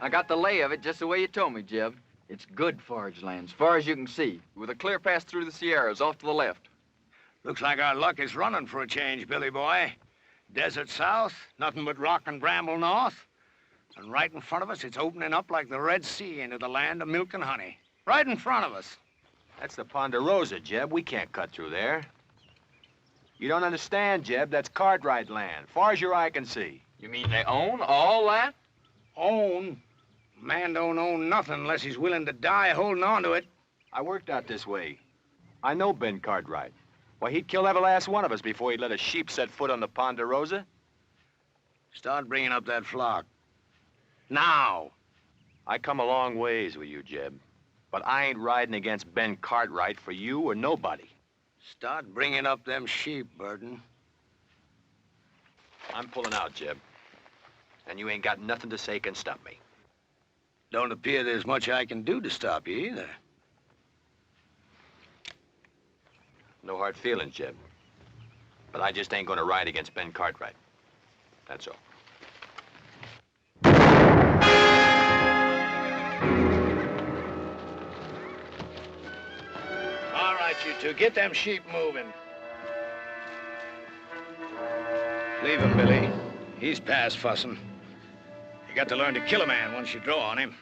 I got the lay of it just the way you told me, Jeb. It's good forage land, as far as you can see, with a clear pass through the Sierras off to the left. Looks like our luck is running for a change, Billy boy. Desert south, nothing but rock and bramble north. And right in front of us, it's opening up like the Red Sea into the land of milk and honey. Right in front of us. That's the Ponderosa, Jeb. We can't cut through there. You don't understand, Jeb. That's Cartwright land, far as your eye can see. You mean they own all that? Own? Man don't own nothing unless he's willing to die holding on to it. I worked out this way. I know Ben Cartwright. Why, he'd kill every last one of us before he'd let a sheep set foot on the Ponderosa. Start bringing up that flock. Now. I come a long ways with you, Jeb. But I ain't riding against Ben Cartwright for you or nobody. Start bringing up them sheep, Burton. I'm pulling out, Jeb. And you ain't got nothing to say can stop me. Don't appear there's much I can do to stop you either. No hard feelings, Jeb. But I just ain't gonna ride against Ben Cartwright. That's all. All right, you two, get them sheep moving. Leave him, Billy. He's past fussing. You got to learn to kill a man once you draw on him.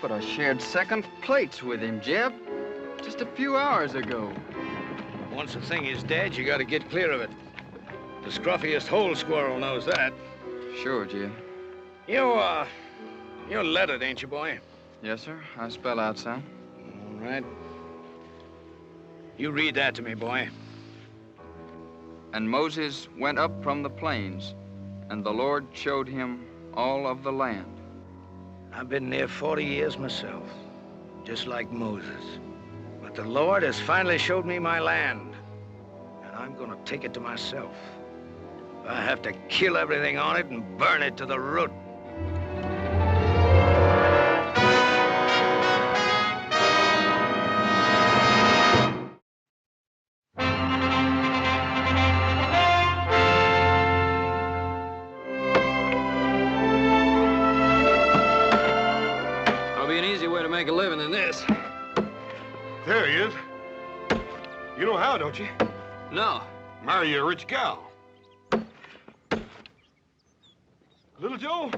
But I shared second plates with him, Jeb, just a few hours ago. Once a thing is dead, you got to get clear of it. The scruffiest hole squirrel knows that. Sure, Jeb. You're lettered, ain't you, boy? Yes, sir. I spell out some. All right. You read that to me, boy. And Moses went up from the plains, and the Lord showed him all of the land. I've been there 40 years myself, just like Moses. But the Lord has finally showed me my land, and I'm gonna take it to myself. I have to kill everything on it and burn it to the root. Make a living in this. There he is. You know how, don't you? No. Marry you a rich gal. Little Joe,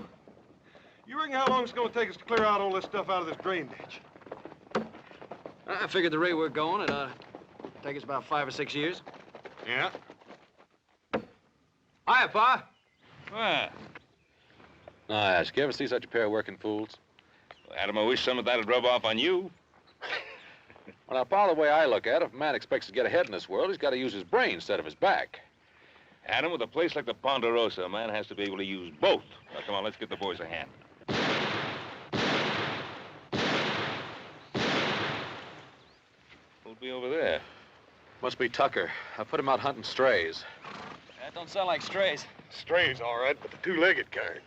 you reckon how long it's gonna take us to clear out all this stuff out of this drain ditch? I figured the rate we're going, it ought to take us about 5 or 6 years. Yeah. Hiya, Pa. Well. Now, ask, you ever see such a pair of working fools? Well, Adam, I wish some of that'd rub off on you. Well, now, Pa, the way I look at it, if a man expects to get ahead in this world, he's got to use his brain instead of his back. Adam, with a place like the Ponderosa, a man has to be able to use both. Now, come on, let's get the boys a hand. Who'll be over there? Must be Tucker. I put him out hunting strays. That don't sound like strays. Strays, all right, but the two-legged kind.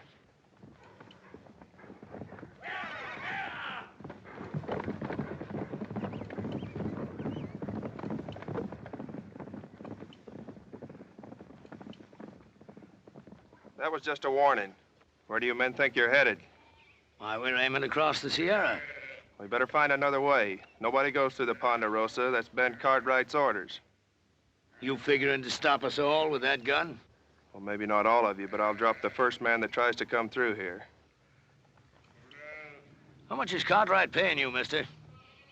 That was just a warning. Where do you men think you're headed? Why, we're aiming across the Sierra. We better find another way. Nobody goes through the Ponderosa. That's Ben Cartwright's orders. You figuring to stop us all with that gun? Well, maybe not all of you, but I'll drop the first man that tries to come through here. How much is Cartwright paying you, mister?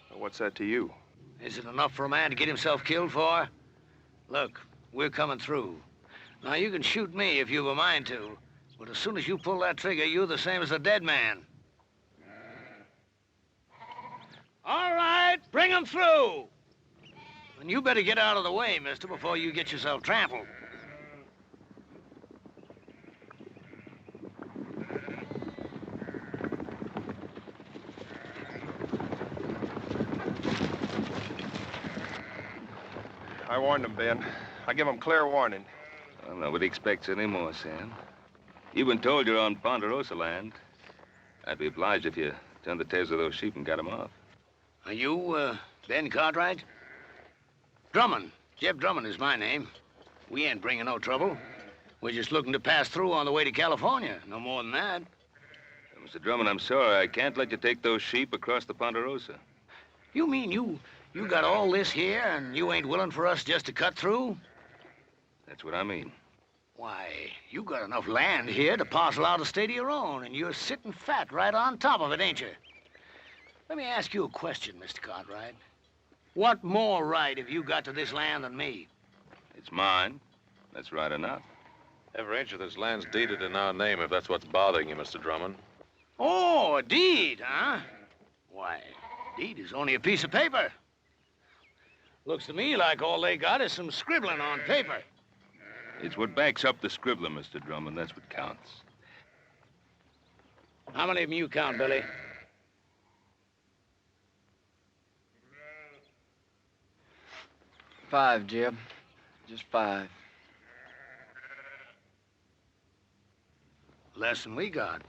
Well, what's that to you? Is it enough for a man to get himself killed for? Look, we're coming through. Now, you can shoot me if you've a mind to, but as soon as you pull that trigger, you're the same as a dead man. All right, bring him through. And you better get out of the way, mister, before you get yourself trampled. I warned him, Ben. I give him clear warning. Well, nobody expects any more, Sam. You've been told you're on Ponderosa land. I'd be obliged if you turned the tails of those sheep and got them off. Are you, Ben Cartwright? Drummond. Jeb Drummond is my name. We ain't bringing no trouble. We're just looking to pass through on the way to California. No more than that. Mr. Drummond, I'm sorry. I can't let you take those sheep across the Ponderosa. You mean you got all this here and you ain't willing for us just to cut through? That's what I mean. Why, you got enough land here to parcel out a state of your own, and you're sitting fat right on top of it, ain't you? Let me ask you a question, Mr. Cartwright. What more right have you got to this land than me? It's mine. That's right enough. Every inch of this land's deeded in our name, if that's what's bothering you, Mr. Drummond. Oh, a deed, huh? Why, a deed is only a piece of paper. Looks to me like all they got is some scribbling on paper. It's what backs up the scribbler, Mr. Drummond. That's what counts. How many of them you count, Billy? Five, Jeb. Just 5. Less than we got.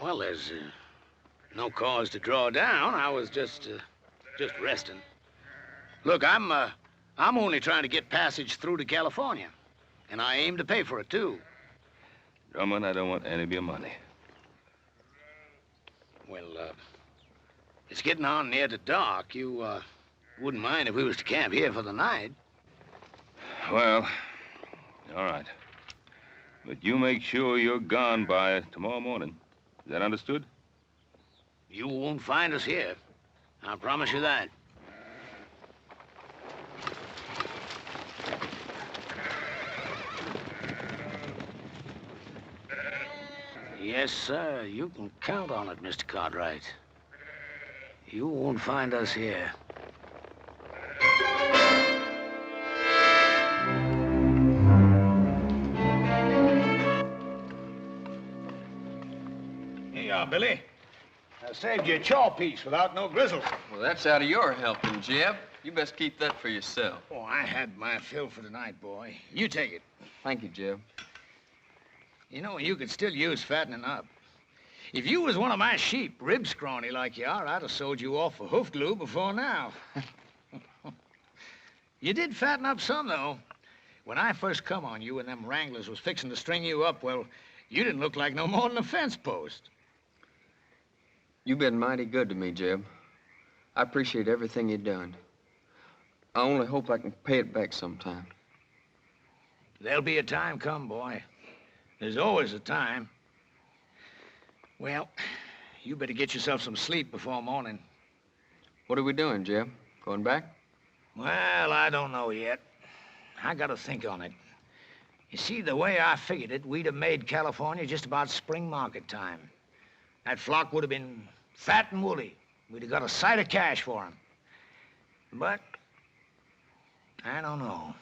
Well, there's no cause to draw down. I was just resting. Look, I'm only trying to get passage through to California, and I aim to pay for it too. Drummond, I don't want any of your money. Well, it's getting on near to dark. You wouldn't mind if we was to camp here for the night? Well, all right. But you make sure you're gone by tomorrow morning. Is that understood? You won't find us here. I promise you that. Yes, sir. You can count on it, Mr. Cartwright. You won't find us here. Here you are, Billy. I saved you a chaw piece without no grizzle. Well, that's out of your helping, Jeb. You best keep that for yourself. Oh, I had my fill for tonight, boy. You take it. Thank you, Jeb. You know, you could still use fattening up. If you was one of my sheep, rib scrawny like you are, I'd have sold you off for hoof glue before now. You did fatten up some, though. When I first come on you and them wranglers was fixing to string you up, well, you didn't look like no more than a fence post. You've been mighty good to me, Jeb. I appreciate everything you've done. I only hope I can pay it back sometime. There'll be a time come, boy. There's always a time. Well, you better get yourself some sleep before morning. What are we doing, Jeb? Going back? Well, I don't know yet. I gotta think on it. You see, the way I figured it, we'd have made California just about spring market time. That flock would have been fat and woolly. We'd have got a sight of cash for 'em. But I don't know.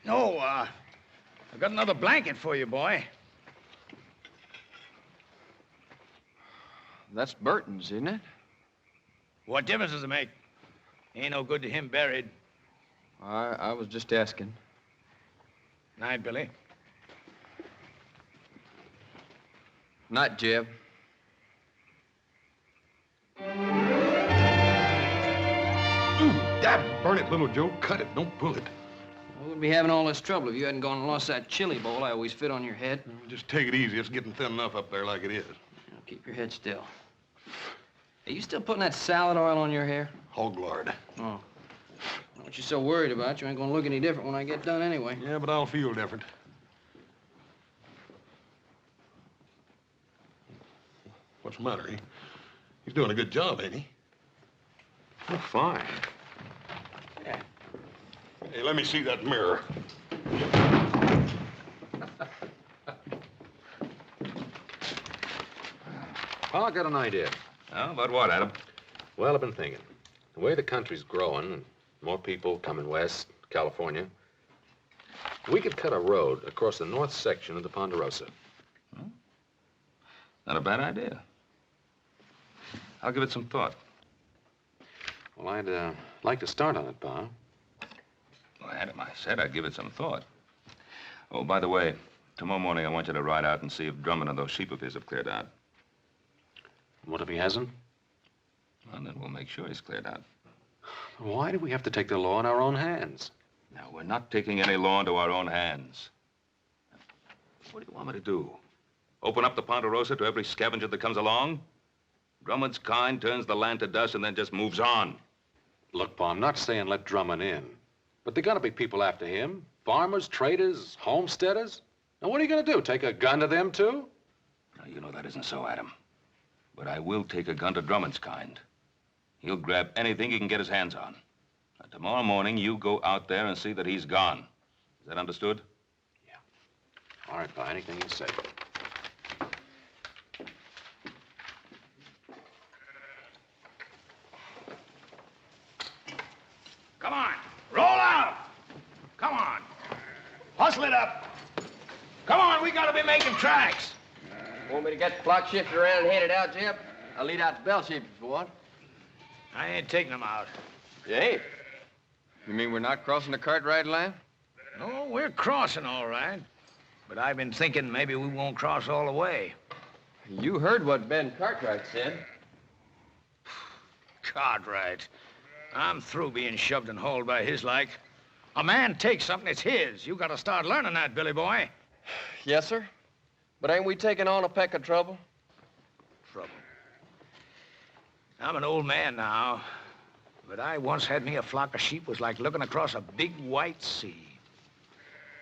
No, I've got another blanket for you, boy. That's Burton's, isn't it? What difference does it make? Ain't no good to him buried. I was just asking. Night, Billy. Night, Jeb. Dad, burn it, little Joe. Cut it, don't pull it. We wouldn't be having all this trouble if you hadn't gone and lost that chili bowl I always fit on your head. Just take it easy. It's getting thin enough up there like it is. Now, keep your head still. Are you still putting that salad oil on your hair? Hog lard. Oh. What you so worried about? You ain't gonna look any different when I get done anyway. Yeah, but I'll feel different. What's the matter? He's doing a good job, ain't he? Oh, fine. Hey, let me see that mirror. Well, I got an idea. Oh, about what, Adam? Well, I've been thinking. The way the country's growing, and more people coming west, California, we could cut a road across the north section of the Ponderosa. Not a bad idea. I'll give it some thought. Well, I'd like to start on it, Pa. Well, Adam, I said I'd give it some thought. Oh, by the way, tomorrow morning I want you to ride out and see if Drummond and those sheep of his have cleared out. What if he hasn't? Well, then we'll make sure he's cleared out. Why do we have to take the law in our own hands? Now, we're not taking any law into our own hands. What do you want me to do? Open up the Ponderosa to every scavenger that comes along? Drummond's kind turns the land to dust and then just moves on. Look, Pa, I'm not saying let Drummond in. But there gotta be people after him. Farmers, traders, homesteaders. Now, what are you gonna do? Take a gun to them, too? Now, you know that isn't so, Adam. But I will take a gun to Drummond's kind. He'll grab anything he can get his hands on. Now, tomorrow morning, you go out there and see that he's gone. Is that understood? All right, Pa, anything you say. Come on, roll out! Come on, hustle it up! Come on, we gotta be making tracks! Want me to get the flock shifted around and hand it out, Jeb? I'll lead out the bell sheep if you want. I ain't taking them out. You ain't? You mean we're not crossing the Cartwright line? No, we're crossing all right. But I've been thinking maybe we won't cross all the way. You heard what Ben Cartwright said. Cartwright. I'm through being shoved and hauled by his like. A man takes something, it's his. You gotta start learning that, Billy boy. Yes, sir. But ain't we taking on a peck of trouble? Trouble. I'm an old man now, but I once had me a flock of sheep was like looking across a big white sea.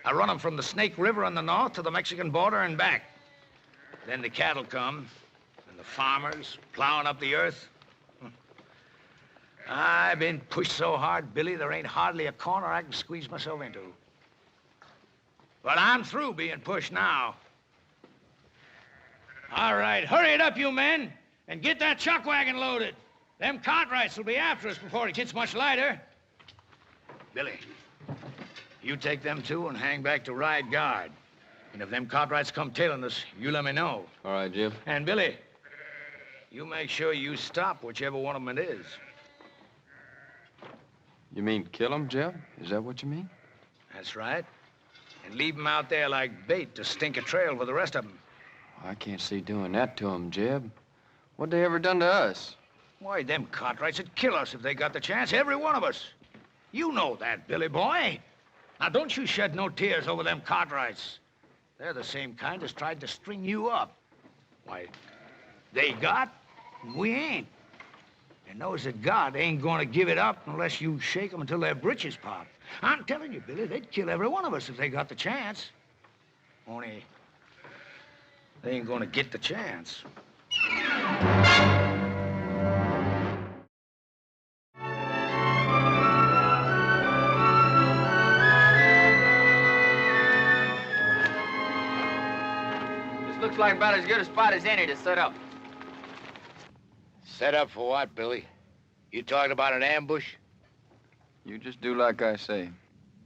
I run them from the Snake River in the north to the Mexican border and back. Then the cattle come, and the farmers plowing up the earth. I've been pushed so hard, Billy, there ain't hardly a corner I can squeeze myself into. But I'm through being pushed now. All right, hurry it up, you men, and get that chuck wagon loaded. Them Cartwrights will be after us before it gets much lighter. Billy, you take them two and hang back to ride guard. And if them Cartwrights come tailing us, you let me know. All right, Jim. And Billy, you make sure you stop whichever one of them it is. You mean kill him, Jeb? Is that what you mean? That's right. And leave them out there like bait to stink a trail for the rest of them. I can't see doing that to him, Jeb. What they ever done to us? Why, them Cartwrights would kill us if they got the chance, every one of us. You know that, Billy boy. Now, don't you shed no tears over them Cartwrights. They're the same kind as tried to string you up. Why, they got, and we ain't. And those that got ain't gonna give it up unless you shake them until their britches pop. I'm telling you, Billy, they'd kill every one of us if they got the chance. Only, they ain't gonna get the chance. Looks like about as good a spot as any to set up. Set up for what, Billy? You talking about an ambush? You just do like I say.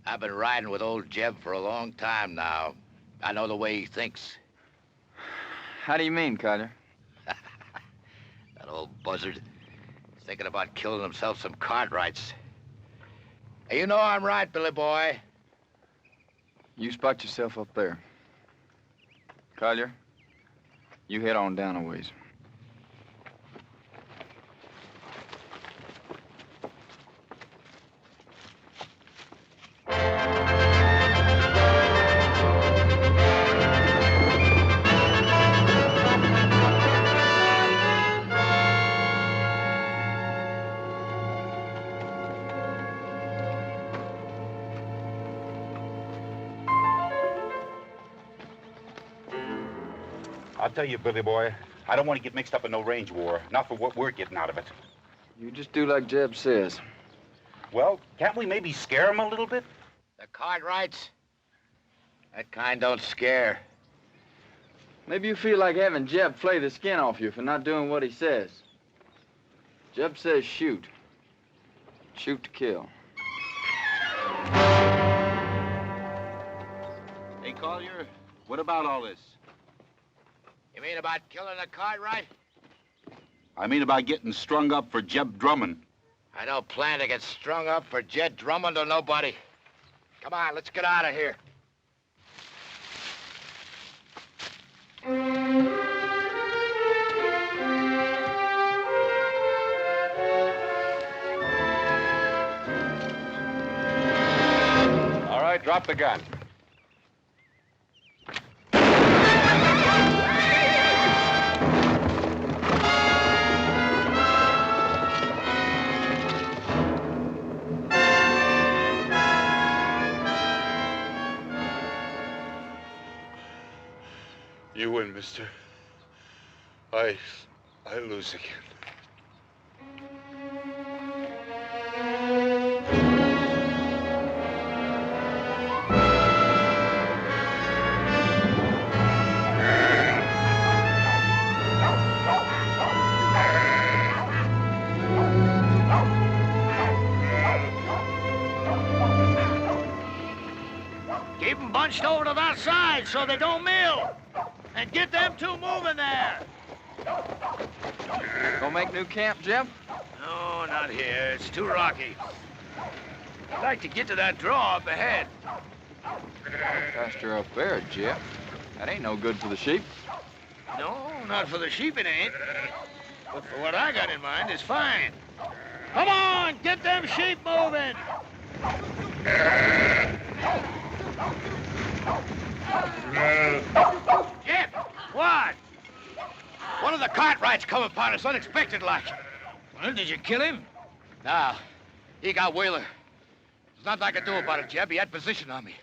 I've been riding with old Jeb for a long time now. I know the way he thinks. How do you mean, Carter? That old buzzard. He's thinking about killing himself some Cartwrights. Hey, you know I'm right, Billy boy. You spot yourself up there. Collier, you head on down a ways. I'll tell you, Billy boy, I don't want to get mixed up in no range war. Not for what we're getting out of it. You just do like Jeb says. Well, can't we maybe scare him a little bit? The Cartwrights? That kind don't scare. Maybe you feel like having Jeb flay the skin off you for not doing what he says. Jeb says shoot. Shoot to kill. Hey, Collier, what about all this? You mean about killing the Cartwright? I mean about getting strung up for Jeb Drummond. I don't plan to get strung up for Jeb Drummond or nobody. Come on, let's get out of here. Drop the gun. You win, mister. I lose again. Keep them bunched over to that side so they don't mill. And get them two moving there. Gonna make new camp, Jeb? No, not here. It's too rocky. I'd like to get to that draw up ahead. Pasture up there, Jeb. That ain't no good for the sheep. No, not for the sheep it ain't. But for what I got in mind, it's fine. Come on, get them sheep moving. Jeb, what? One of the Cartwrights come upon us unexpected like. Well, did you kill him? Nah, he got Wheeler. There's nothing I could do about it, Jeb. He had position on me.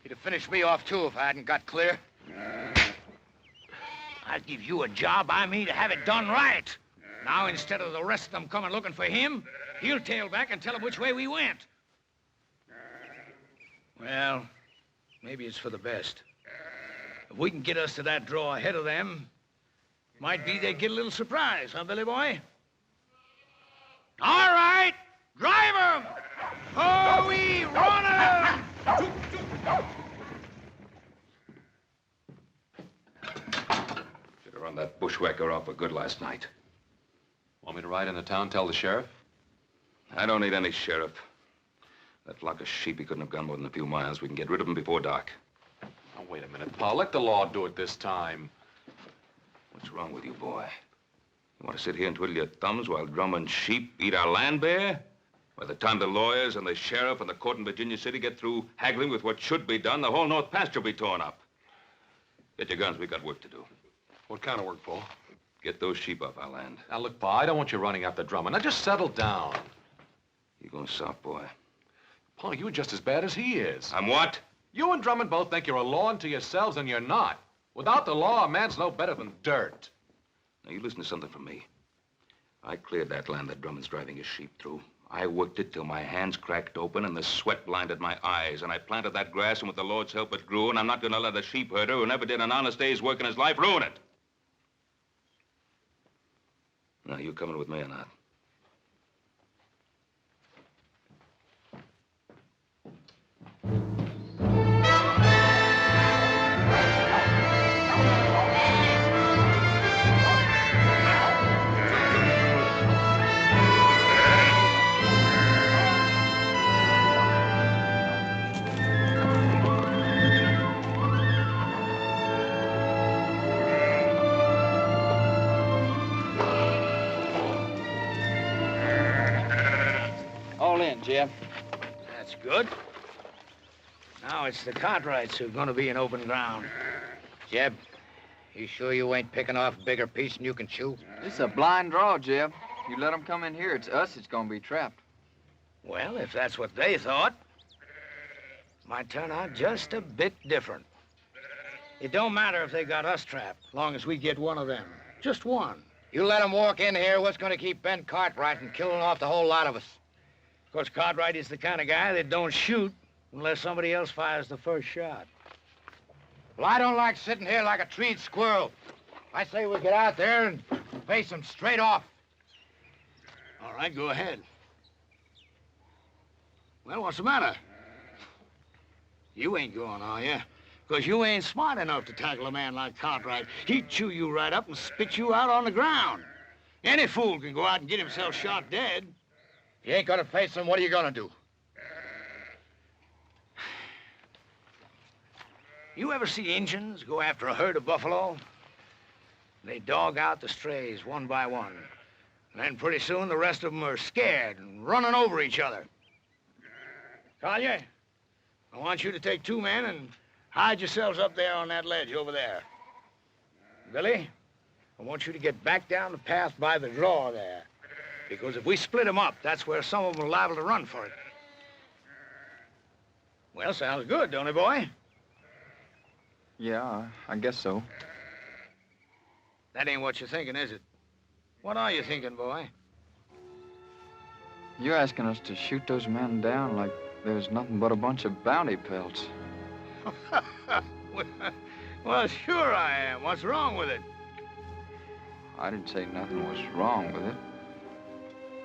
He'd have finished me off, too, if I hadn't got clear. I'll give you a job I mean to have it done right. Now, instead of the rest of them coming looking for him, he'll tail back and tell them which way we went. Well, maybe it's for the best. If we can get us to that draw ahead of them, might be they get a little surprise, huh, Billy boy? All right, drive 'em! Oh, we run 'em! Should have run that bushwhacker off for good last night. Want me to ride into town, tell the sheriff? I don't need any sheriff. That flock of sheep, he couldn't have gone more than a few miles. We can get rid of them before dark. Oh, wait a minute, Pa. Let the law do it this time. What's wrong with you, boy? You want to sit here and twiddle your thumbs while Drummond's sheep eat our land bare? By the time the lawyers and the sheriff and the court in Virginia City get through haggling with what should be done, the whole North Pasture will be torn up. Get your guns. We got work to do. What kind of work, Pa? Get those sheep off our land. Now, look, Pa, I don't want you running after Drummond. Now, just settle down. You going soft, boy? Pa, you're just as bad as he is. I'm what? You and Drummond both think you're a law unto yourselves, and you're not. Without the law, a man's no better than dirt. Now, you listen to something from me. I cleared that land that Drummond's driving his sheep through. I worked it till my hands cracked open and the sweat blinded my eyes. And I planted that grass, and with the Lord's help, it grew. And I'm not going to let a sheepherder who never did an honest day's work in his life ruin it. Now, you coming with me or not? All in, Jeb. That's good. Now it's the Cartwrights who're going to be in open ground. Jeb, you sure you ain't picking off a bigger piece than you can chew? It's a blind draw, Jeb. You let them come in here, it's us that's gonna be trapped. Well, if that's what they thought, might turn out just a bit different. It don't matter if they got us trapped, long as we get one of them. Just one. You let them walk in here, what's going to keep Ben Cartwright from killing off the whole lot of us? Of course, Cartwright is the kind of guy that don't shoot unless somebody else fires the first shot. Well, I don't like sitting here like a treed squirrel. I say we get out there and face them straight off. All right, go ahead. Well, what's the matter? You ain't going, are you? Because you ain't smart enough to tackle a man like Cartwright. He'd chew you right up and spit you out on the ground. Any fool can go out and get himself shot dead. You ain't gonna face them, what are you gonna do? You ever see Injuns go after a herd of buffalo? They dog out the strays one by one. And then pretty soon the rest of them are scared and running over each other. Collier, I want you to take 2 men and hide yourselves up there on that ledge over there. Billy, I want you to get back down the path by the draw there. Because if we split them up, that's where some of them are liable to run for it. Well, sounds good, don't it, boy? Yeah, I guess so. That ain't what you're thinking, is it? What are you thinking, boy? You're asking us to shoot those men down like there's nothing but a bunch of bounty pelts. Well, sure I am. What's wrong with it? I didn't say nothing was wrong with it.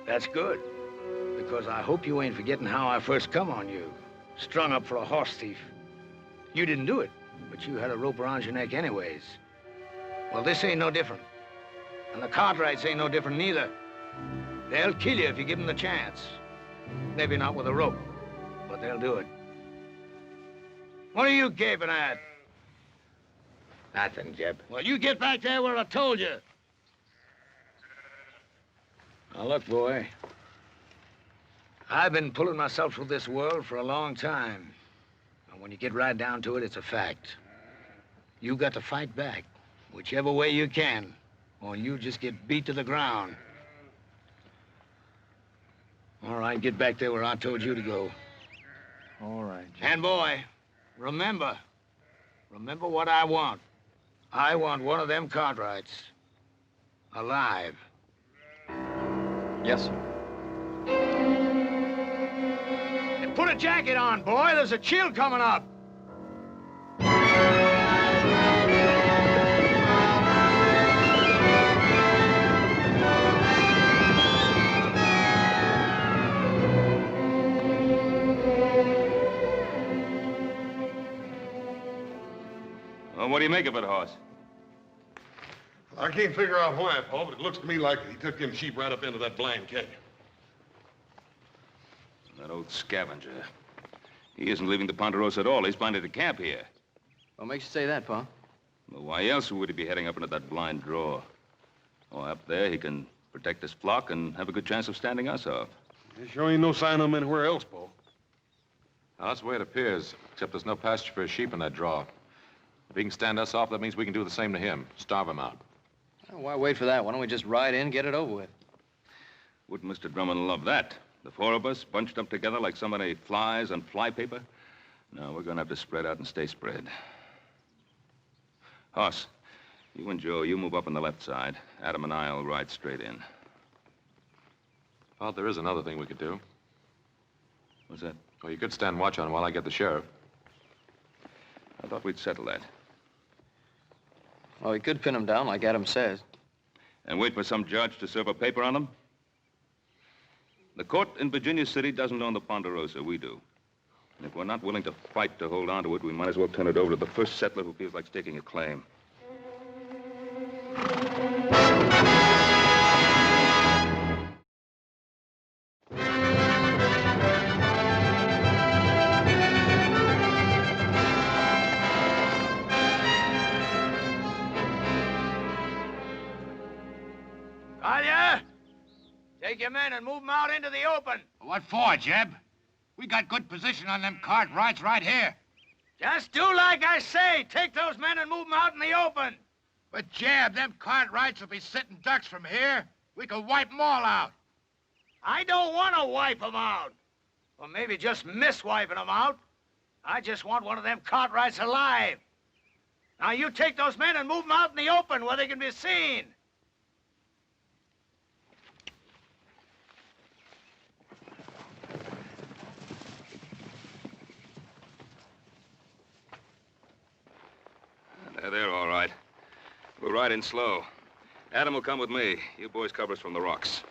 That's good. Because I hope you ain't forgetting how I first come on you. Strung up for a horse thief. You didn't do it, but you had a rope around your neck anyways. Well, this ain't no different. And the Cartwrights ain't no different neither. They'll kill you if you give them the chance. Maybe not with a rope, but they'll do it. What are you gaping at? Nothing, Jeb. Well, you get back there where I told you. Now, look, boy. I've been pulling myself through this world for a long time. And when you get right down to it, it's a fact. You got to fight back, whichever way you can, or you just get beat to the ground. All right, get back there where I told you to go. All right, Jeb. And, boy, remember what I want. I want one of them Cartwrights alive. Yes, sir. And put a jacket on, boy. There's a chill coming up. Well, what do you make of it, Hoss? I can't figure out why, Paul, but it looks to me like he took them sheep right up into that blind canyon. That old scavenger. He isn't leaving the Ponderosa at all. He's planted a camp here. What makes you say that, Pa? Well, why else would he be heading up into that blind draw? Oh, up there, he can protect his flock and have a good chance of standing us off. There sure ain't no sign of him anywhere else, Paul. Now, that's the way it appears, except there's no pasture for his sheep in that draw. If he can stand us off, that means we can do the same to him. Starve him out. Well, why wait for that? Why don't we just ride in, get it over with? Wouldn't Mr. Drummond love that? The 4 of us bunched up together like so many flies on flypaper? No, we're gonna have to spread out and stay spread. Hoss, you and Joe, you move up on the left side. Adam and I'll ride straight in. Well, there is another thing we could do. What's that? Well, you could stand watch on him while I get the sheriff. I thought we'd settle that. Well, we could pin him down like Adam says. And wait for some judge to serve a paper on him? The court in Virginia City doesn't own the Ponderosa. We do. And if we're not willing to fight to hold on to it, we might as well turn it over to the first settler who feels like staking a claim. Talia, take your men and move them out into the open. What for, Jeb? We got good position on them Cartwrights right here. Just do like I say. Take those men and move them out in the open. But, Jeb, them Cartwrights will be sitting ducks from here. We could wipe them all out. I don't want to wipe them out. Or maybe just miss wiping them out. I just want one of them Cartwrights alive. Now, you take those men and move them out in the open where they can be seen. They're all right. We'll ride in slow. Adam will come with me. You boys cover us from the rocks.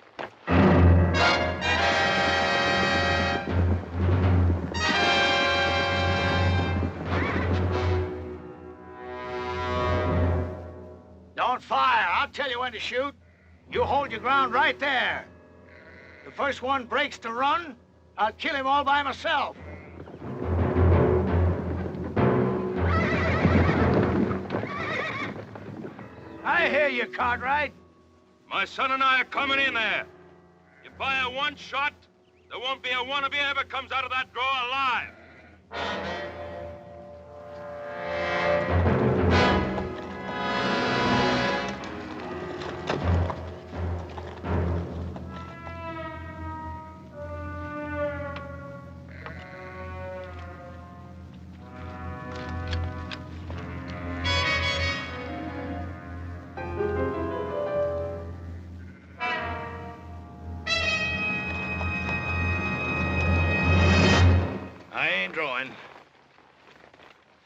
Don't fire. I'll tell you when to shoot. You hold your ground right there. The first one breaks to run, I'll kill him all by myself. I hear you, Cartwright. My son and I are coming in there. You fire one shot, there won't be a one of you ever comes out of that draw alive.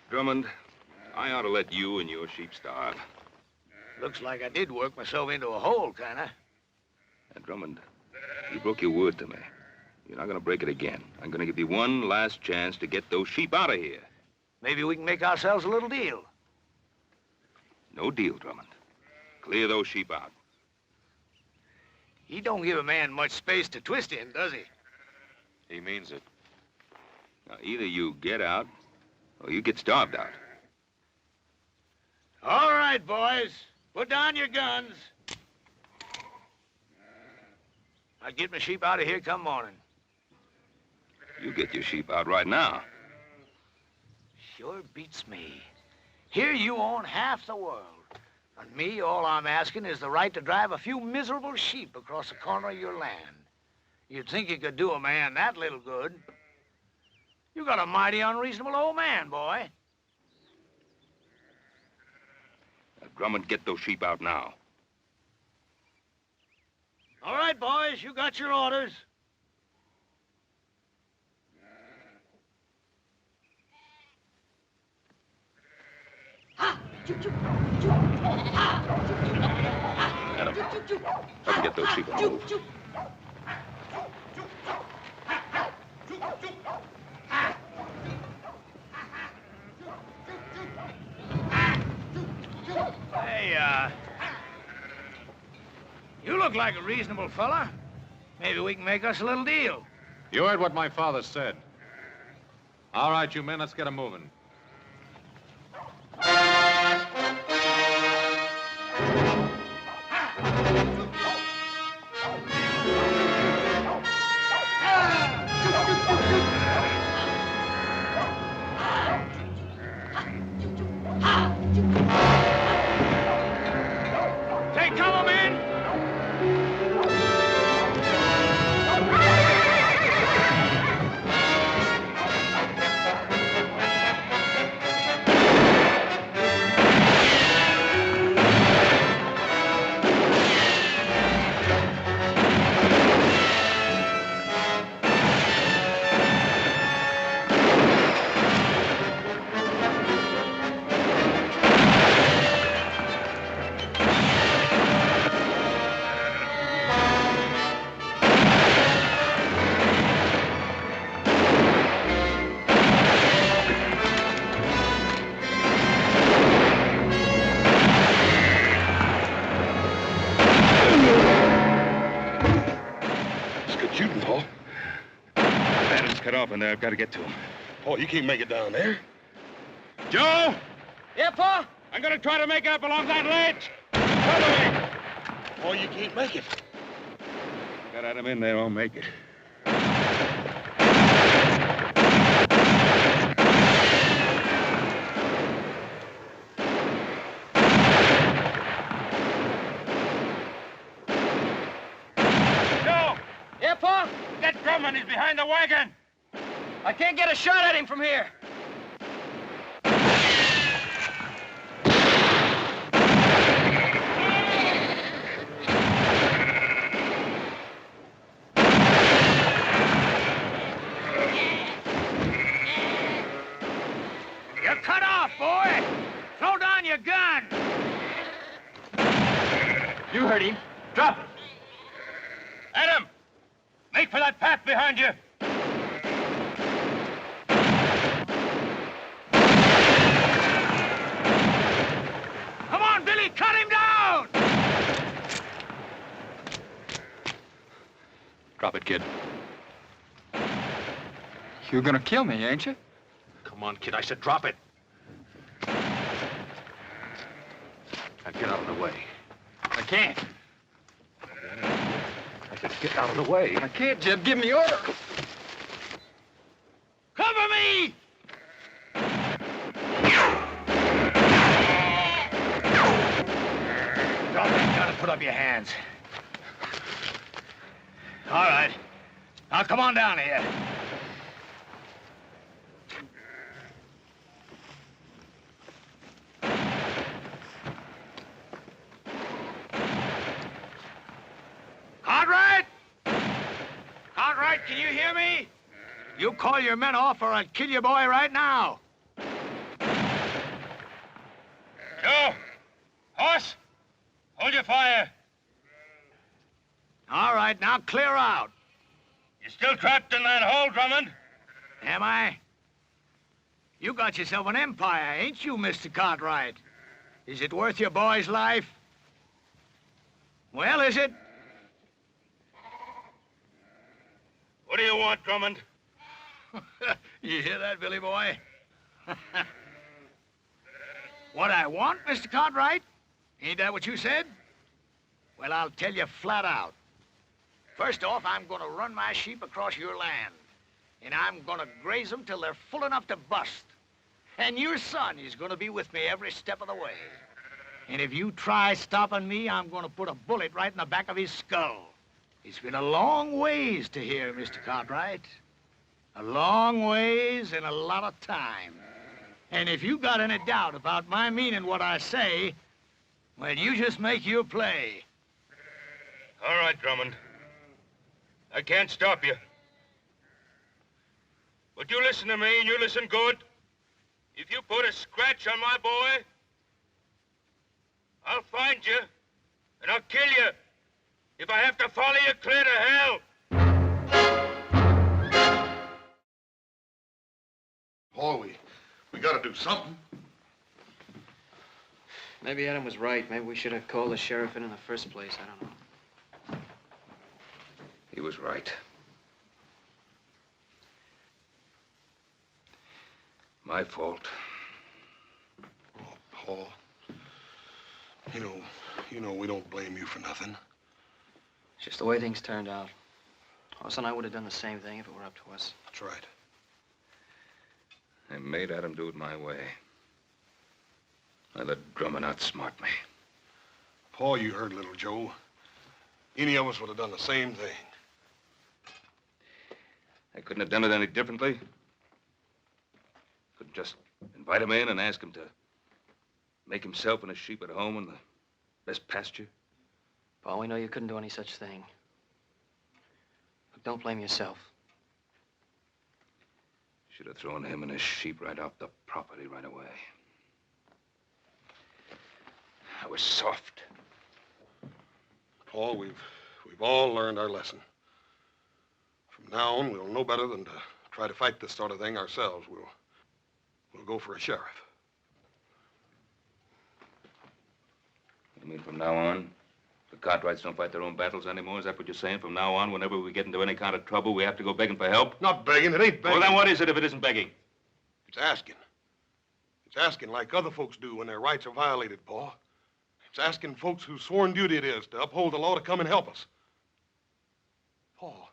Drummond, I ought to let you and your sheep starve. Looks like I did work myself into a hole, kinda. And Drummond, you broke your word to me. You're not gonna break it again. I'm gonna give you one last chance to get those sheep out of here. Maybe we can make ourselves a little deal. No deal, Drummond. Clear those sheep out. He don't give a man much space to twist in, does he? He means it. Now, either you get out, or you get starved out. All right, boys. Put down your guns. I'll get my sheep out of here come morning. You get your sheep out right now. Sure beats me. Here you own half the world. And me, all I'm asking is the right to drive a few miserable sheep across the corner of your land. You'd think you could do a man that little good. You got a mighty unreasonable old man, boy. Now, Drummond, get those sheep out now. All right, boys, you got your orders. Adam, let's get those sheep out. Hey, you look like a reasonable fella. Maybe we can make us a little deal. You heard what my father said. All right, you men, let's get 'em moving. Take cover, men! In there, I've got to get to him. Oh, you can't make it down there. Joe! Yeah, Pa? I'm gonna try to make up along that ledge. Follow me. Oh, you can't make it. Got Adam in there, I'll make it. Joe! Yeah, Pa? Get Drummond, he's behind the wagon. I can't get a shot at him from here. You're cut off, boy. Throw down your gun. You heard him. Drop it. Adam! Make for that path behind you. Come on, Billy, cut him down! Drop it, kid. You're gonna kill me, ain't you? Come on, kid, I said drop it. Now get out of the way. I can't. I said get out of the way. I can't, Jeb. Give me order. Cover me! your hands. All right. Now, come on down here. Cartwright! Cartwright, can you hear me? You call your men off or I'll kill your boy right now. Joe! Horse! Hold your fire. All right, now clear out. You're still trapped in that hole, Drummond. Am I? You got yourself an empire, ain't you, Mr. Cartwright? Is it worth your boy's life? Well, is it? What do you want, Drummond? You hear that, Billy boy? What I want, Mr. Cartwright? Ain't that what you said? Well, I'll tell you flat out. First off, I'm gonna run my sheep across your land. And I'm gonna graze them till they're full enough to bust. And your son is gonna be with me every step of the way. And if you try stopping me, I'm gonna put a bullet right in the back of his skull. It's been a long ways to here, Mr. Cartwright. A long ways and a lot of time. And if you got any doubt about my meaning what I say, well, you just make your play. All right, Drummond. I can't stop you. But you listen to me, and you listen good. If you put a scratch on my boy, I'll find you, and I'll kill you. If I have to follow you clear to hell. Paul, we gotta do something. Maybe Adam was right. Maybe we should have called the sheriff in the first place. I don't know. He was right. My fault. Oh, Paul. You know we don't blame you for nothing. It's just the way things turned out. Hoss and I would have done the same thing if it were up to us. That's right. I made Adam do it my way. I let Drummond outsmart me. Paul, you heard little Joe. Any of us would have done the same thing. I couldn't have done it any differently. Couldn't just invite him in and ask him to make himself and his sheep at home in the best pasture. Paul, we know you couldn't do any such thing. Look, don't blame yourself. Should have thrown him and his sheep right off the property right away. I was soft. Paul, we've all learned our lesson. From now on, we'll know better than to try to fight this sort of thing ourselves. We'll go for a sheriff. You mean from now on, the Cartwrights don't fight their own battles anymore? Is that what you're saying? From now on, whenever we get into any kind of trouble, we have to go begging for help? Not begging. It ain't begging. Well, then what is it if it isn't begging? It's asking. It's asking like other folks do when their rights are violated, Paul. It's asking folks whose sworn duty it is to uphold the law to come and help us. Paul,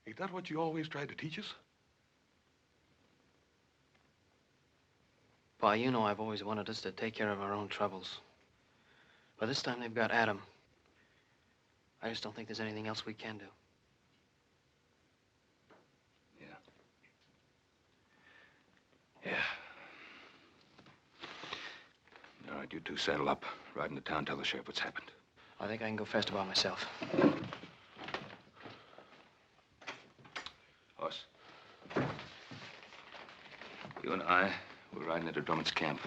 ain't that what you always tried to teach us? Pa, you know I've always wanted us to take care of our own troubles. But this time they've got Adam. I just don't think there's anything else we can do. Yeah. All right, you two saddle up. Ride into town, tell the sheriff what's happened. I think I can go faster by myself. Hoss. You and I, we're riding into Drummond's camp.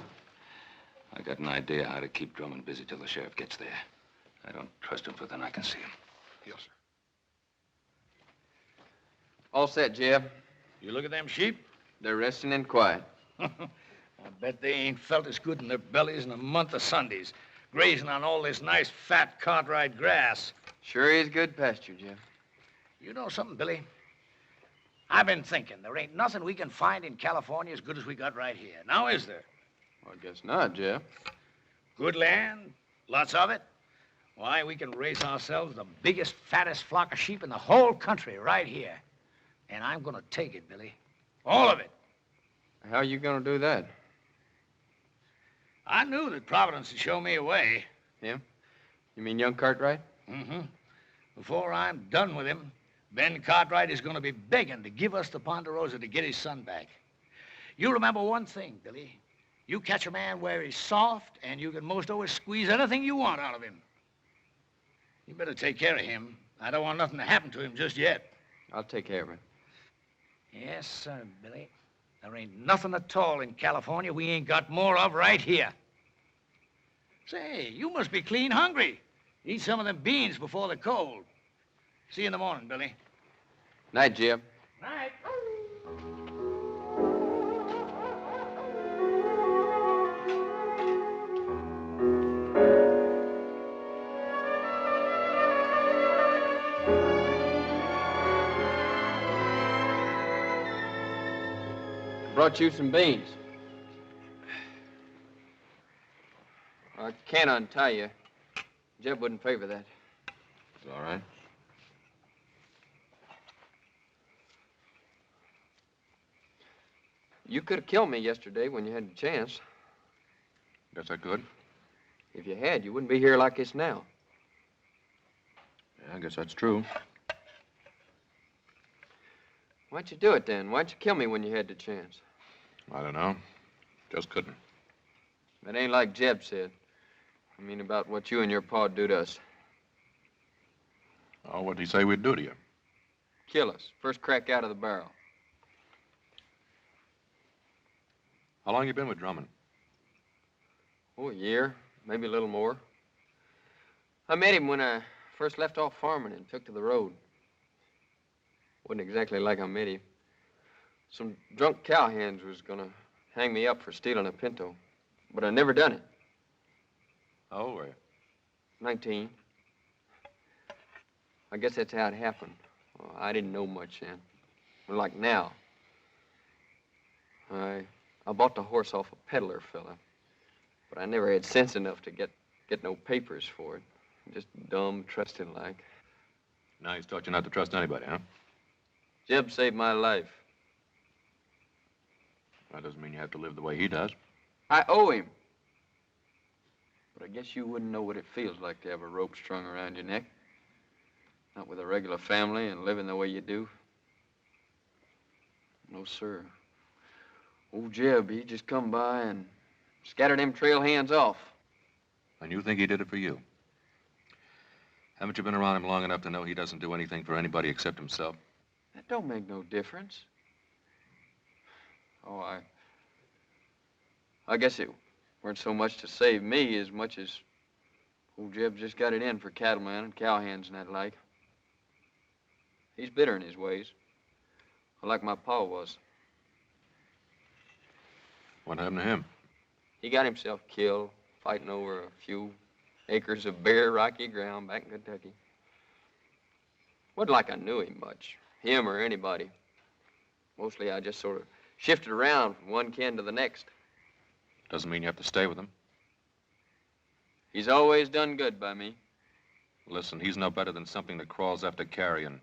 I got an idea how to keep Drummond busy till the sheriff gets there. I don't trust him, for then I can see him. Yes, sir. All set, Jeb. You look at them sheep? They're resting in quiet. I bet they ain't felt as good in their bellies in a month of Sundays, grazing on all this nice, fat Cartwright grass. Sure is good pasture, Jeb. You know something, Billy? I've been thinking, there ain't nothing we can find in California as good as we got right here. Now, is there? Well, I guess not, Jeb. Good land, lots of it. Why, we can raise ourselves the biggest, fattest flock of sheep in the whole country right here. And I'm gonna take it, Billy. All of it. How are you gonna do that? I knew that Providence would show me a way. Yeah? You mean young Cartwright? Mm-hmm. Before I'm done with him, Ben Cartwright is going to be begging to give us the Ponderosa to get his son back. You remember one thing, Billy. You catch a man where he's soft, and you can most always squeeze anything you want out of him. You better take care of him. I don't want nothing to happen to him just yet. I'll take care of it. Yes, sir, Billy. There ain't nothing at all in California we ain't got more of right here. Say, you must be clean hungry. Eat some of them beans before the cold. See you in the morning, Billy. Night, Jeb. Night. Brought you some beans. I can't untie you. Jeb wouldn't favor that. It's all right. You could have killed me yesterday when you had the chance. Guess I could. If you had, you wouldn't be here like this now. Yeah, I guess that's true. Why'd you do it then? Why'd you kill me when you had the chance? I don't know. Just couldn't. That ain't like Jeb said. I mean about what you and your pa do to us. Oh, what'd he say we'd do to you? Kill us. First crack out of the barrel. How long you been with Drummond? Oh, a year. Maybe a little more. I met him when I first left off farming and took to the road. Wasn't exactly like I met him. Some drunk cowhands was gonna hang me up for stealing a pinto, but I never done it. How old were you? 19. I guess that's how it happened. Well, I didn't know much then. Well, like now. I bought the horse off a peddler fella, but I never had sense enough to get no papers for it. Just dumb, trusting like. Now he's taught you not to trust anybody, huh? Jeb saved my life. That doesn't mean you have to live the way he does. I owe him. But I guess you wouldn't know what it feels like to have a rope strung around your neck. Not with a regular family and living the way you do. No, sir. Old Jeb, he just come by and scattered them trail hands off. And you think he did it for you? Haven't you been around him long enough to know he doesn't do anything for anybody except himself? That don't make no difference. Oh, I guess it weren't so much to save me as much as old Jeb just got it in for cattlemen and cowhands and that like. He's bitter in his ways, like my pa was. What happened to him? He got himself killed fighting over a few acres of bare, rocky ground back in Kentucky. Wasn't like I knew him much, him or anybody. Mostly I just sort of shifted around from one kin to the next. Doesn't mean you have to stay with him. He's always done good by me. Listen, he's no better than something that crawls after carrion.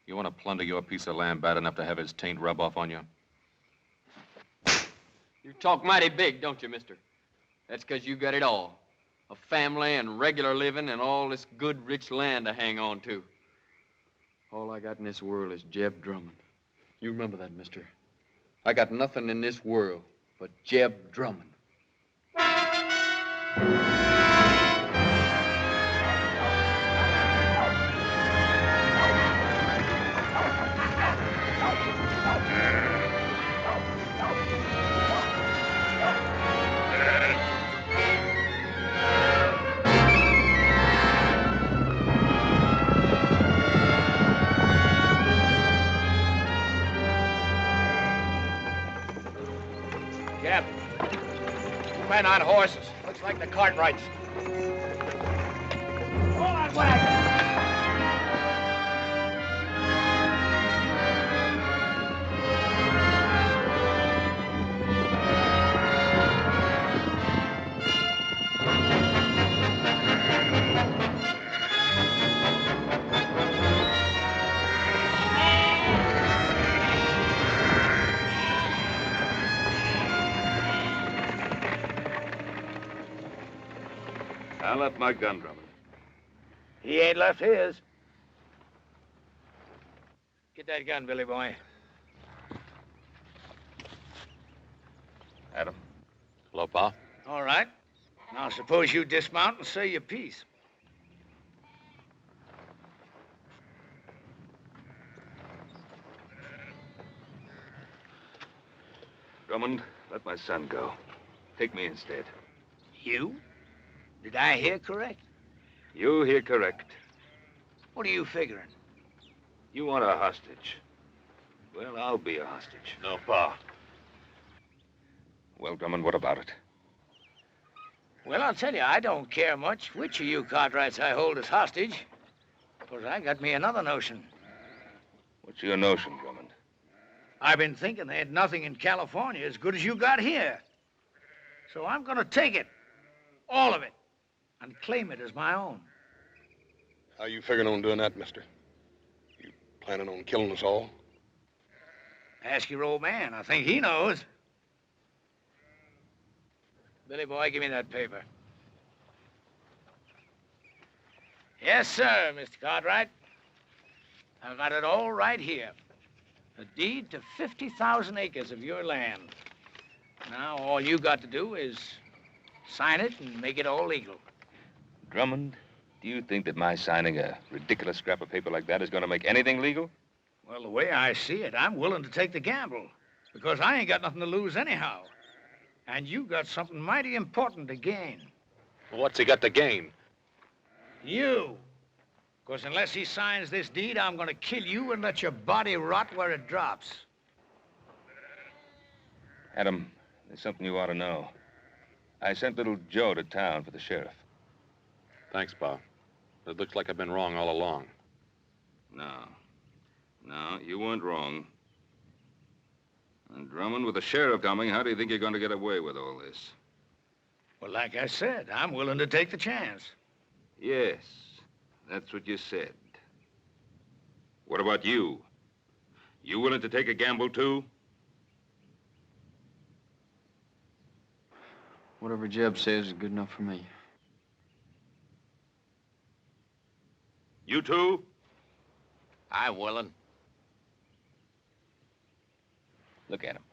You want to plunder your piece of land bad enough to have his taint rub off on you? You talk mighty big, don't you, mister? That's 'cause you got it all. A family and regular living and all this good, rich land to hang on to. All I got in this world is Jeb Drummond. You remember that, mister. I got nothing in this world but Jeb Drummond. Jeb, two men on horses. Looks like the Cartwrights. Hold on, wagon! I'll let my gun, Drummond. He ain't left his. Get that gun, Billy boy. Adam. Hello, Pa. All right. Now, suppose you dismount and say your piece. Drummond, let my son go. Take me instead. You? Did I hear correct? You hear correct. What are you figuring? You want a hostage. Well, I'll be a hostage. No, Pa. Well, Drummond, what about it? Well, I'll tell you, I don't care much which of you Cartwrights I hold as hostage. Because I got me another notion. What's your notion, Drummond? I've been thinking they had nothing in California as good as you got here. So I'm going to take it, all of it, and claim it as my own. How you figuring on doing that, mister? You planning on killing us all? Ask your old man. I think he knows. Billy boy, give me that paper. Yes, sir, Mr. Cartwright. I've got it all right here. A deed to 50,000 acres of your land. Now, all you got to do is sign it and make it all legal. Drummond, do you think that my signing a ridiculous scrap of paper like that is going to make anything legal? Well, the way I see it, I'm willing to take the gamble. Because I ain't got nothing to lose anyhow. And you got something mighty important to gain. Well, what's he got to gain? You. Because unless he signs this deed, I'm going to kill you and let your body rot where it drops. Adam, there's something you ought to know. I sent little Joe to town for the sheriff. Thanks, Pa. It looks like I've been wrong all along. No, you weren't wrong. And Drummond, with the sheriff coming, how do you think you're going to get away with all this? Well, like I said, I'm willing to take the chance. Yes, that's what you said. What about you? You willing to take a gamble, too? Whatever Jeb says is good enough for me. You too? I'm willing. Look at him.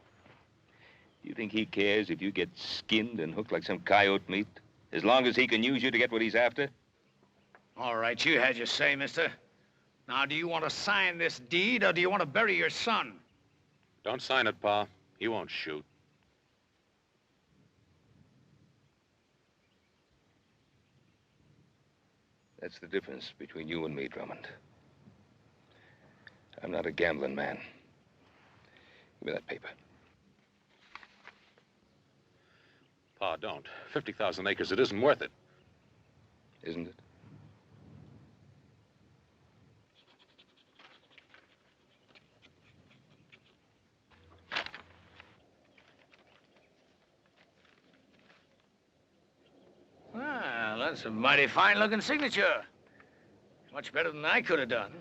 Do you think he cares if you get skinned and hooked like some coyote meat? As long as he can use you to get what he's after? All right, you had your say, mister. Now, do you want to sign this deed, or do you want to bury your son? Don't sign it, Pa. He won't shoot. That's the difference between you and me, Drummond. I'm not a gambling man. Give me that paper. Pa, don't. 50,000 acres, it isn't worth it. Isn't it? Well, that's a mighty fine-looking signature. Much better than I could have done.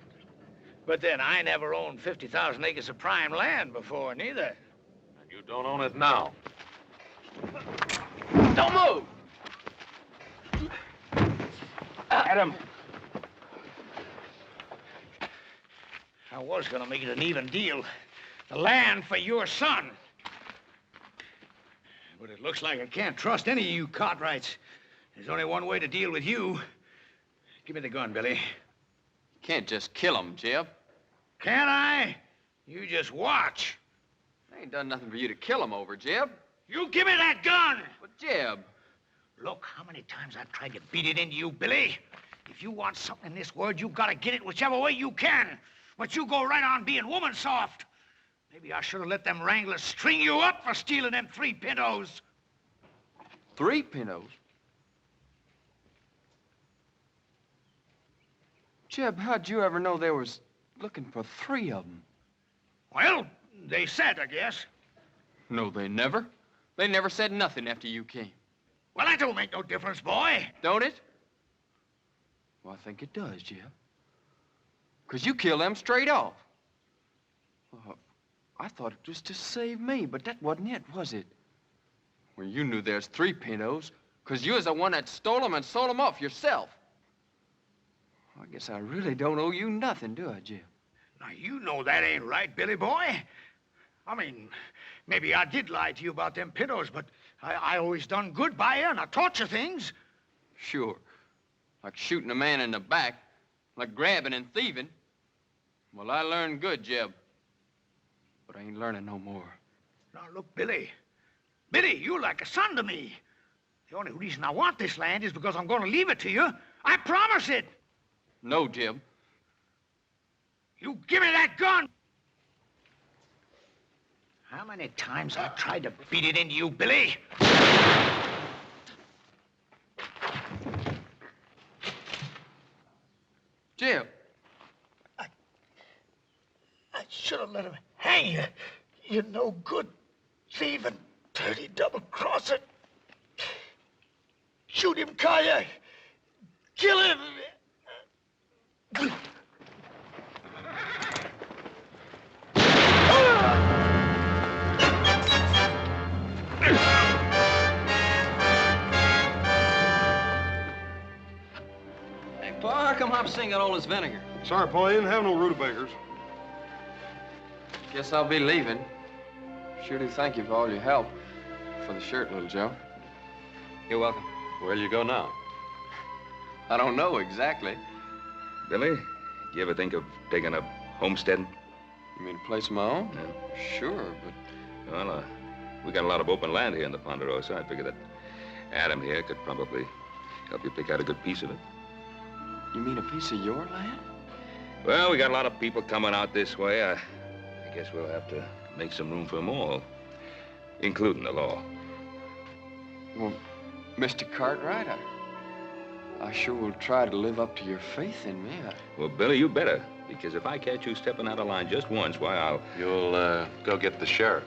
But then, I never owned 50,000 acres of prime land before, neither. And you don't own it now. Don't move! Adam. I was gonna make it an even deal. The land for your son. But it looks like I can't trust any of you Cartwrights. There's only one way to deal with you. Give me the gun, Billy. Can't just kill him, Jeb. Can't I? You just watch. I ain't done nothing for you to kill him over, Jeb. You give me that gun! But, Jeb. Look, how many times I've tried to beat it into you, Billy. If you want something in this world, you've got to get it whichever way you can. But you go right on being woman soft. Maybe I should have let them wranglers string you up for stealing them 3 pintos. 3 pintos? Jeb, how'd you ever know they was looking for 3 of them? Well, they said, I guess. No, they never. They never said nothing after you came. Well, that don't make no difference, boy. Don't it? Well, I think it does, Jeb. 'Cause you killed them straight off. I thought it was to save me, but that wasn't it, was it? Well, you knew there's 3 pintos, 'cause you was the one that stole them and sold them off yourself. I guess I really don't owe you nothing, do I, Jeb? Now, you know that ain't right, Billy boy. I mean, maybe I did lie to you about them pintos, but I always done good by you, and I taught you things. Sure. Like shooting a man in the back, like grabbing and thieving. Well, I learned good, Jeb. But I ain't learning no more. Now, look, Billy. Billy, you're like a son to me. The only reason I want this land is because I'm going to leave it to you. I promise it. No, Jeb. You give me that gun! How many times I tried to beat it into you, Billy? Jeb. I should have let him hang you. You're no good, thieving, dirty double-crosser. Shoot him, Kaya. Kill him. Hey, Pa, how come Hopsing got all this vinegar? Sorry, Paul, you didn't have no rutabagas. Guess I'll be leaving. Sure do thank you for all your help. For the shirt, little Joe. You're welcome. Where'll you go now? I don't know exactly. Billy, do you ever think of taking up homesteading? You mean a place of my own? Yeah. Sure, but... Well, we got a lot of open land here in the Ponderosa. I figured that Adam here could probably help you pick out a good piece of it. You mean a piece of your land? Well, we got a lot of people coming out this way. I guess we'll have to make some room for them all, including the law. Well, Mr. Cartwright, I sure will try to live up to your faith in me. Well, Billy, you better, because if I catch you stepping out of line just once, why, I'll... You'll, go get the sheriff.